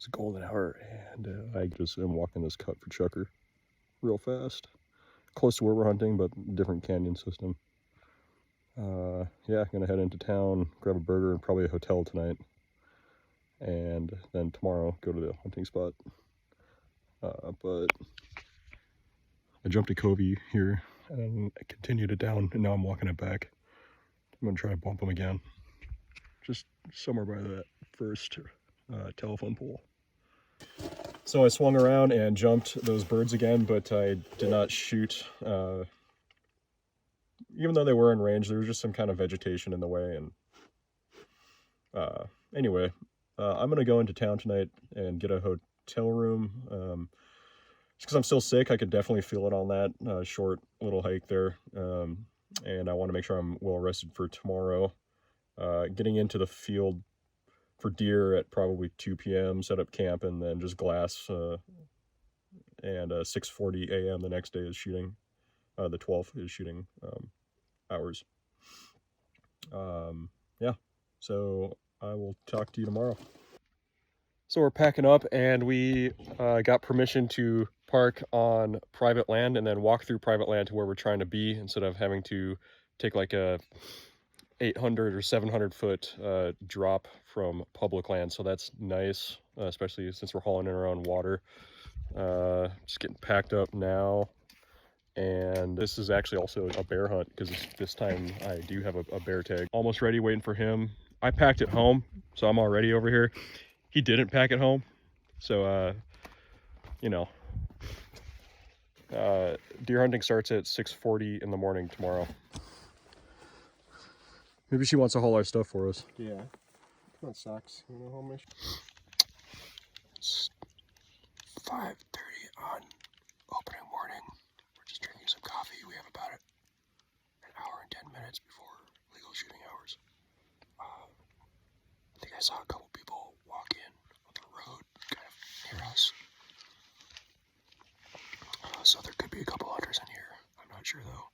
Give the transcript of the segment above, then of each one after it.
It's a golden hour, and I just am walking this cut for chucker real fast. Close to where we're hunting, but different canyon system. Yeah, gonna head into town, grab a burger, and probably a hotel tonight. And then tomorrow, go to the hunting spot. But I jumped a covey here, and I continued it down, and now I'm walking it back. I'm gonna try to bump him again. Just somewhere by that first telephone pole. So I swung around and jumped those birds again, but I did not shoot. Even though they were in range, there was just some kind of vegetation in the way. And anyway, I'm going to go into town tonight and get a hotel room. Just because I'm still sick, I could definitely feel it on that short little hike there. And I want to make sure I'm well rested for tomorrow. Getting into the field for deer at probably 2 p.m., set up camp, and then just glass. And 6:40 a.m. the next day is shooting. The 12th is shooting hours. Yeah, so I will talk to you tomorrow. So we're packing up, and we got permission to park on private land and then walk through private land to where we're trying to be, instead of having to take like a 800 or 700 foot drop from public land. So that's nice, especially since we're hauling in our own water. Just getting packed up now. And this is actually also a bear hunt, because this time I do have a bear tag. Almost ready, waiting for him. I packed it home, so I'm already over here. He didn't pack it home, so you know, deer hunting starts at 6:40 in the morning tomorrow. Maybe she wants to haul our stuff for us. Yeah. Come on, socks. You know how much? It's 5:30 on opening morning. We're just drinking some coffee. We have about an hour and 10 minutes before legal shooting hours. I think I saw a couple people walk in on the road kind of near us. So there could be a couple hunters in here. I'm not sure though.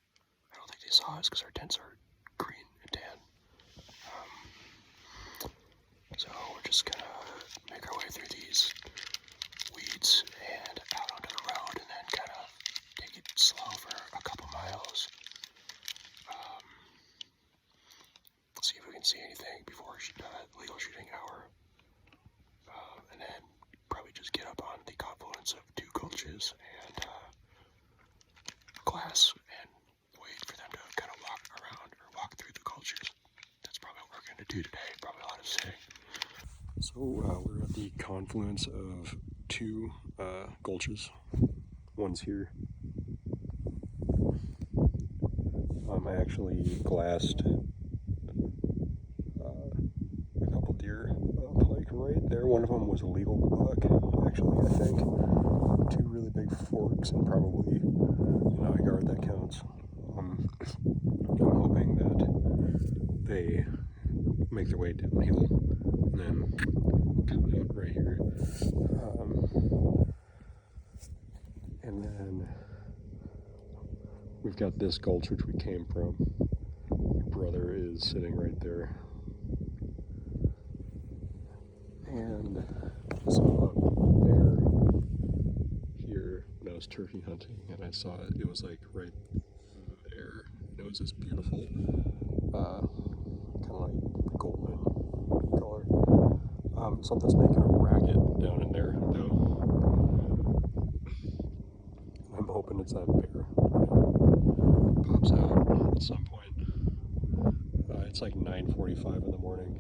I don't think they saw us because our tents are green and tan. So we're just gonna make our way through these weeds and out onto the road, and then kind of take it slow for a couple miles. See if we can see anything before legal shooting hour. And then probably just get up on the confluence of two gulches and glass and wait for them to kind of walk around or walk through the gulches. That's probably what we're going to do today. Probably a lot of say. So we're at the confluence of two gulches. One's here. I actually glassed a couple deer like right there. One of them was a legal buck, actually, I think. Two really big forks and probably a yard that counts. I'm hoping that they make their way downhill and then come out right here. And then we've got this gulch which we came from. My brother is sitting right there. And so up there here when I was turkey hunting, and I saw it, it was like right there. It was this beautiful kind of like golden color. Something's making a racket down in there though. I'm hoping it's that bear pops out at some point. It's like 9:45 in the morning.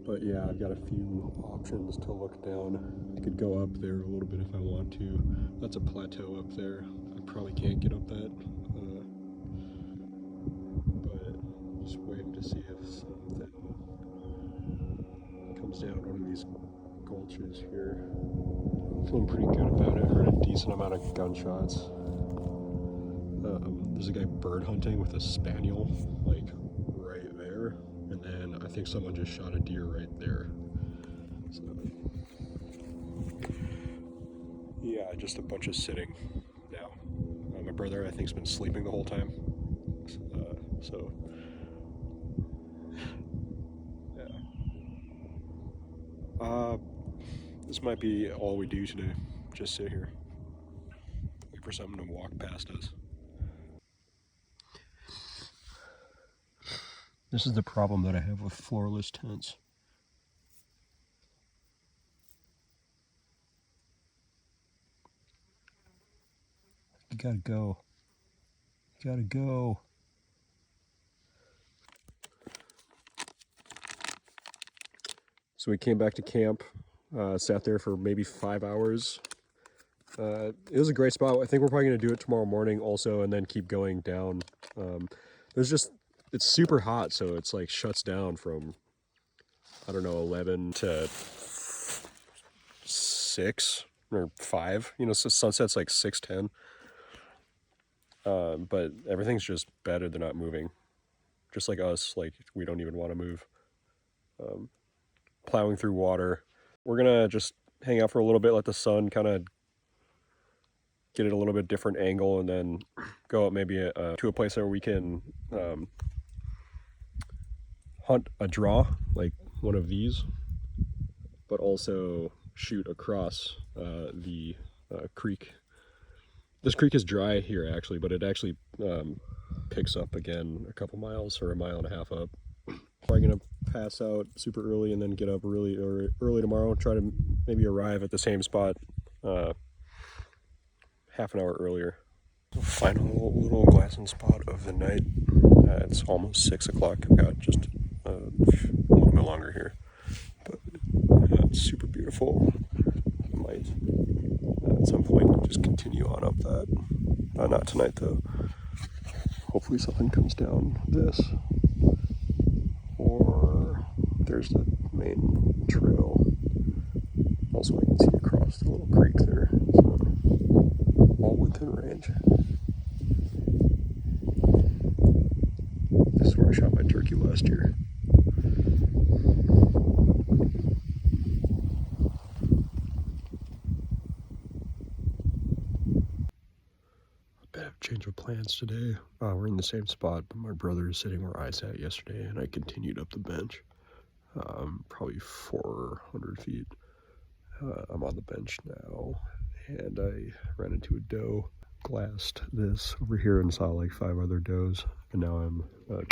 But yeah, I've got a few options to look down. I could go up there a little bit if I want to. That's a plateau up there. I probably can't get up that. But just waiting to see if something comes down one of these gulches here. Feeling pretty good about it. Heard a decent amount of gunshots. There's a guy bird hunting with a spaniel, like right there, and then I think someone just shot a deer right there. So yeah, just a bunch of sitting now. My brother, I think, has been sleeping the whole time. So yeah. This might be all we do today. Just sit here. Wait for something to walk past us. This is the problem that I have with floorless tents. You gotta go. You gotta go. So we came back to camp, sat there for maybe 5 hours. It was a great spot. I think we're probably going to do it tomorrow morning also, and then keep going down. It's super hot, so it's like shuts down from, I don't know, 11 to 6 or 5. You know, so sunset's like 6:10. But everything's just better. They're not moving. Just like us, like we don't even want to move. Plowing through water. We're going to just hang out for a little bit, let the sun kind of get it a little bit different angle, and then go up maybe to a place where we can hunt a draw, like one of these, but also shoot across the creek. This creek is dry here actually, but it actually picks up again a couple miles or a mile and a half up. Probably gonna pass out super early and then get up really early tomorrow. Try to maybe arrive at the same spot half an hour earlier. Final little glassing spot of the night. It's almost 6 o'clock. I've got just a little bit longer here, but it's super beautiful. I might at some point just continue on up that. Not tonight though. Hopefully something comes down this, or there's the main trail. Also, I can see across the little creek there. So all within range. This is where I shot my turkey last year. A bit of change of plans today. We're in the same spot, but my brother is sitting where I sat yesterday, and I continued up the bench. Probably 400 feet. I'm on the bench now, and I ran into a doe, glassed this over here and saw like 5 other does, and now I'm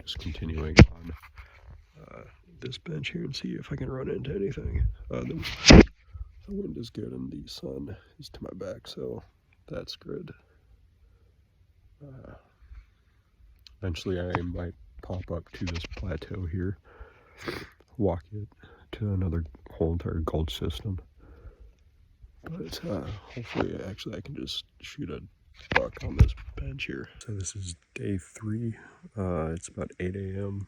just continuing on this bench here and see if I can run into anything. The wind is good and the sun is to my back, so that's good. Eventually I might pop up to this plateau here, walk it to another whole entire gulch system. But hopefully, actually, I can just shoot a buck on this bench here. So this is day 3. It's about 8 a.m.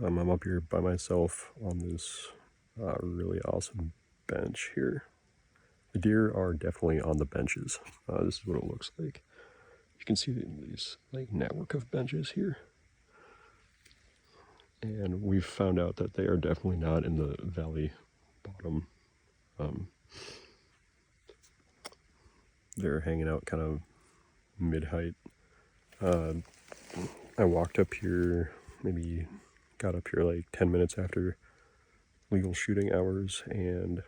I'm up here by myself on this really awesome bench here. The deer are definitely on the benches. This is what it looks like. You can see these like network of benches here. And we've found out that they are definitely not in the valley bottom. They're hanging out kind of mid-height. I walked up here, maybe got up here like 10 minutes after legal shooting hours, and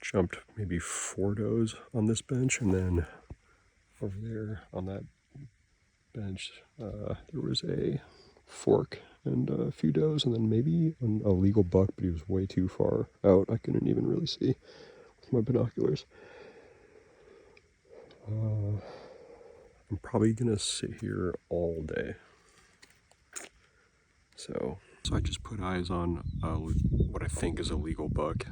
jumped maybe 4 does on this bench, and then over there on that bench there was a fork and a few does, and then maybe a legal buck, but he was way too far out. I couldn't even really see with my binoculars. I'm probably gonna sit here all day. So I just put eyes on what I think is a legal buck.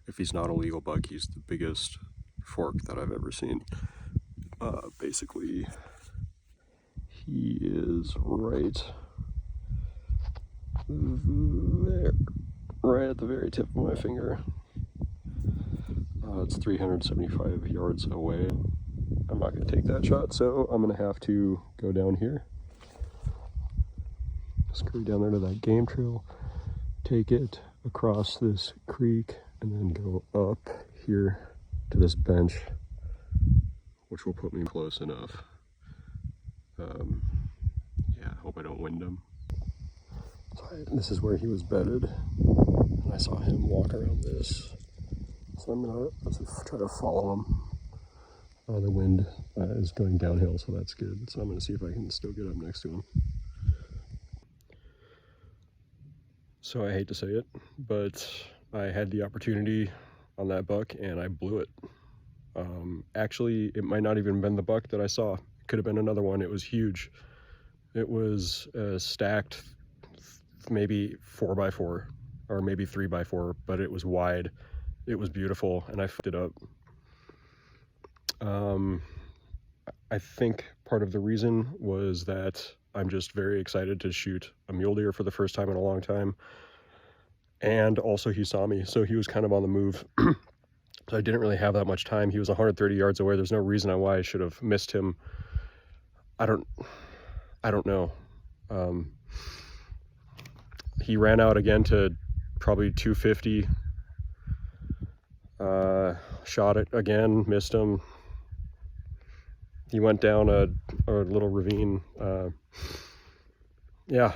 If he's not a legal buck, he's the biggest fork that I've ever seen. Basically, he is right there, right at the very tip of my finger. It's 375 yards away. I'm not going to take that shot, so I'm going to have to go down here. Scurry down there to that game trail, take it across this creek, and then go up here to this bench, which will put me close enough. Yeah, I hope I don't wind them. This is where he was bedded, and I saw him walk around this. So I'm gonna try to follow him. The wind is going downhill, so that's good. So I'm gonna see if I can still get up next to him. So I hate to say it, but I had the opportunity on that buck and I blew it. Actually, it might not even have been the buck that I saw. It could have been another one. It was huge. It was stacked, maybe 4x4 or maybe 3x4, but it was wide. It was beautiful, and I f***ed it up. I think part of the reason was that I'm just very excited to shoot a mule deer for the first time in a long time. And also he saw me, so he was kind of on the move. So I didn't really have that much time. He was 130 yards away. There's no reason why I should have missed him. I don't know. He ran out again to probably 250. Shot it again, missed him. He went down a little ravine. Yeah.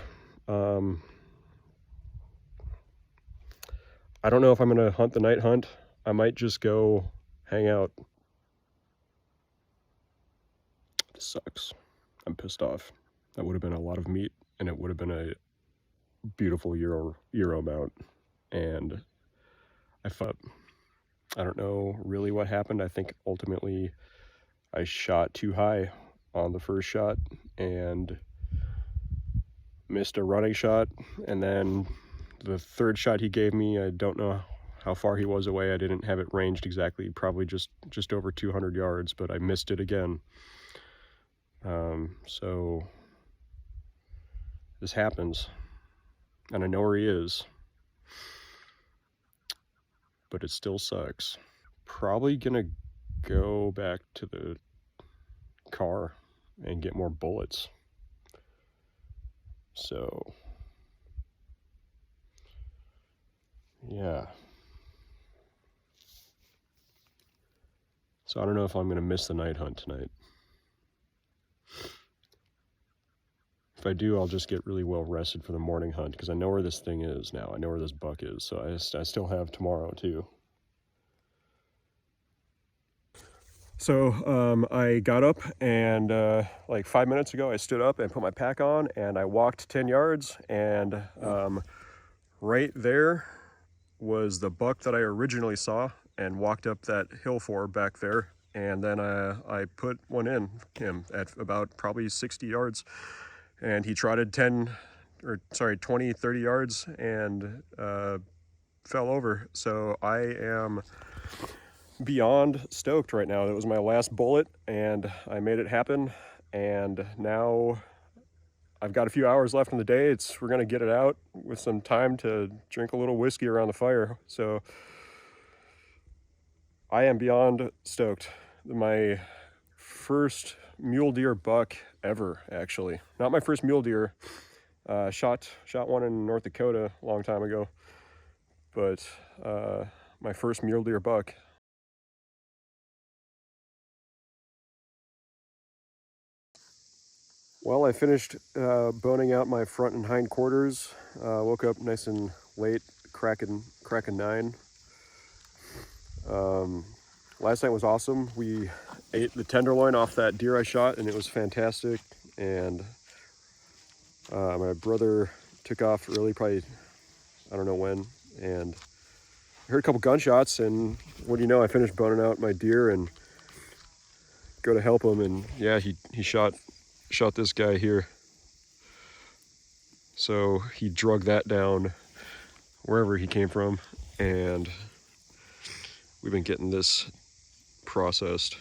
I don't know if I'm gonna hunt the night hunt. I might just go hang out. This sucks. I'm pissed off. That would have been a lot of meat, and it would have been a beautiful Euro mount. And I thought, I don't know really what happened. I think ultimately I shot too high on the first shot and missed a running shot, and then the third shot he gave me, I don't know how far he was away. I didn't have it ranged exactly, probably just over 200 yards, but I missed it again. So this happens, and I know where he is, but it still sucks. Probably gonna go back to the car and get more bullets. So yeah. So I don't know if I'm gonna miss the night hunt tonight. If I do, I'll just get really well rested for the morning hunt, because I know where this thing is now. I know where this buck is, so I still have tomorrow too. So I got up, and like 5 minutes ago I stood up and put my pack on, and I walked 10 yards, and right there was the buck that I originally saw and walked up that hill for back there. And then I put one in him at about probably 60 yards, and he trotted 20, 30 yards and fell over. So I am beyond stoked right now. That was my last bullet, and I made it happen. And now I've got a few hours left in the day. We're gonna get it out with some time to drink a little whiskey around the fire. So I am beyond stoked. My first mule deer buck ever, actually. Not my first mule deer. Shot one in North Dakota a long time ago, but my first mule deer buck. Well, I finished boning out my front and hind quarters. Woke up nice and late, cracking 9. Last night was awesome. We ate the tenderloin off that deer I shot, and it was fantastic. And my brother took off early, probably, I don't know when, and I heard a couple gunshots, and what do you know, I finished boning out my deer and go to help him, and yeah, he shot this guy here. So he drug that down wherever he came from, and we've been getting this processed.